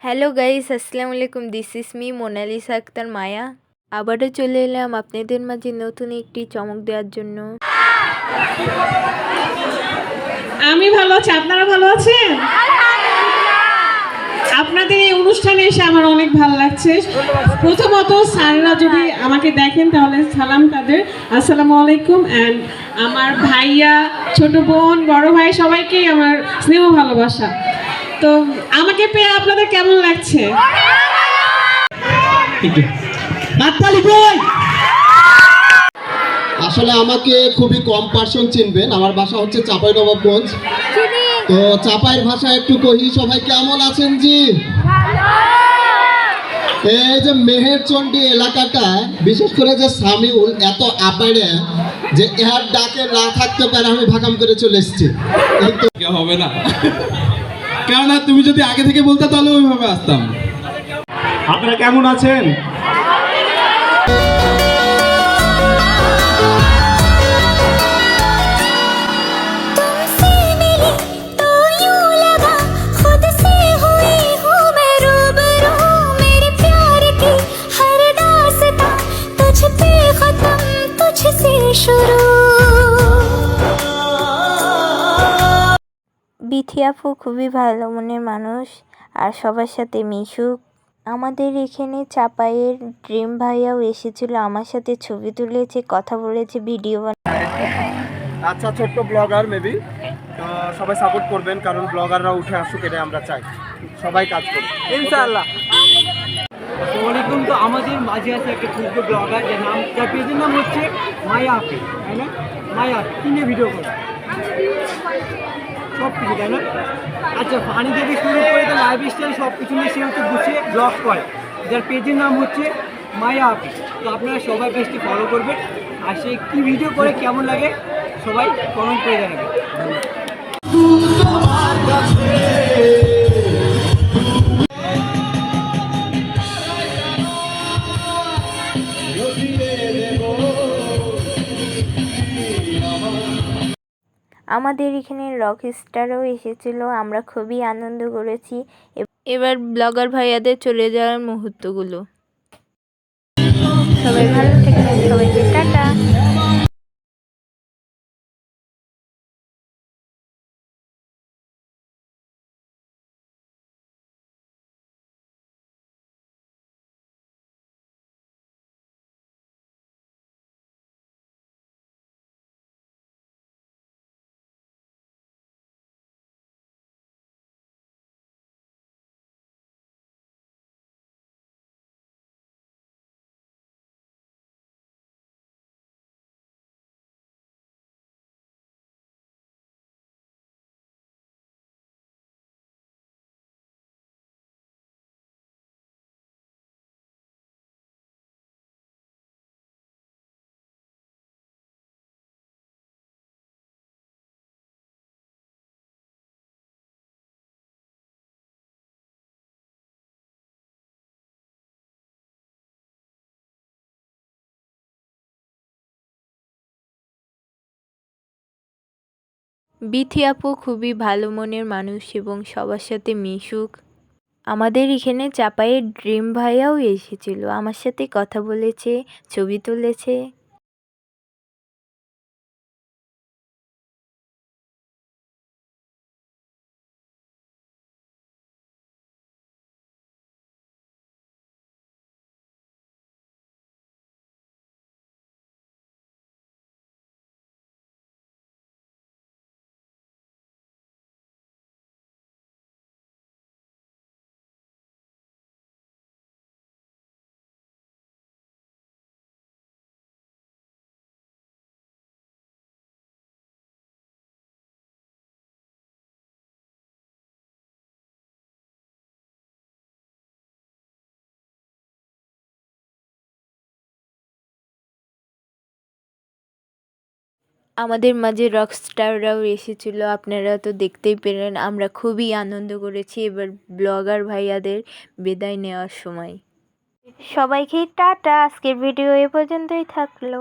Hello guys, আসসালামু আলাইকুম। This is me Monalisa Akter Maya. আবারও চলে এলাম আপনাদের মাঝে নতুন একটি চমক দেওয়ার জন্য। আমি ভালো আছি, আপনারা ভালো আছেন? আপনাদের এই অনুষ্ঠানে এসে আমার অনেক ভালো লাগছে। প্রথমত স্যাররা যদি আমাকে দেখেন তাহলে সালাম তাদের, আসসালামু আলাইকুম। অ্যান্ড আমার ভাইয়া, ছোট বোন, বড় ভাই সবাইকেই আমার স্নেহ ভালোবাসা। তো আমাকে পেয়ে আপনাদের কেমন লাগছে? আসলে আমাকে খুবই কম পার্সন চিনবেন। আমার বাসা হচ্ছে চাঁপাইনবাবগঞ্জ। তো চাপাইয়ের ভাষা একটু কহি, সবাই কেমন আছেন জি? এই যে মেহেরচন্ডী এলাকাটা, বিশেষ করে যে সামিউল এত আপাইরে যে এর ডাকে না থাকতে পারে আমি ভাগাম করে চলে এসেছি। হবে না, কেননা তুমি যদি আগে থেকে বলতে তাহলে ওইভাবে আসতাম। আপনারা কেমন আছেন? বিথি আপু খুবই ভালো মনের মানুষ আর সবার সাথে মিশুক। আমাদের এখানে চাপাইয়ের ড্রিম ভাইয়াও এসেছিল, আমার সাথে ছবি তুলেছে, কথা বলেছে, ভিডিও আচ্ছা, ছোট্ট ব্লগার মেবি, তো সবাই সাপোর্ট করবেন, কারণ ব্লগাররা উঠে আসুক এটাই আমরা চাই। সবাই কাজ করুন ইনশাআল্লাহ। আসসালামু আলাইকুম। তো আমাদের মাঝে আছে একটা ছোট্ট ব্লগার যার পেজের নাম হচ্ছে মায়া আপি, তাই না? মায়া আপি কি নিয়ে ভিডিও করে? সব কিছু, তাই না? আচ্ছা, ফানি থেকে শুরু করে তো লাইফ স্টাইল সব কিছু নিয়ে সে হচ্ছে গুছিয়ে ব্লগ করে, যার পেজের নাম হচ্ছে মায়া আপি। তো আপনারা সবাই পেজটি ফলো করবেন, আর সে কী ভিডিও করে কেমন লাগে সবাই কমেন্ট করে জানাবেন। আমাদের এখানে রক স্টারও এসেছিল, আমরা খুবই আনন্দ করেছি। এবার ব্লগার ভাইয়াদের চলে যাওয়ার মুহূর্তগুলো। সবাই ভালো থাকবেন, সবাইকে টাটা। বিথি আপু খুবই ভালো মনের মানুষ এবং সবার সাথে মিশুক। আমাদের এখানে চাপাইয়ের ড্রিম ভাইয়াও এসেছিল, আমার সাথে কথা বলেছে, ছবি তুলেছে। আমাদের মাঝে রকস্টাররাও এসেছিল, আপনারা তো দেখতেই পেলেন। আমরা খুবই আনন্দ করেছি এবার ব্লগার ভাইয়াদের বিদায় নেওয়ার সময়। সবাইকে টাটা, আজকের ভিডিও এ পর্যন্তই থাকলো।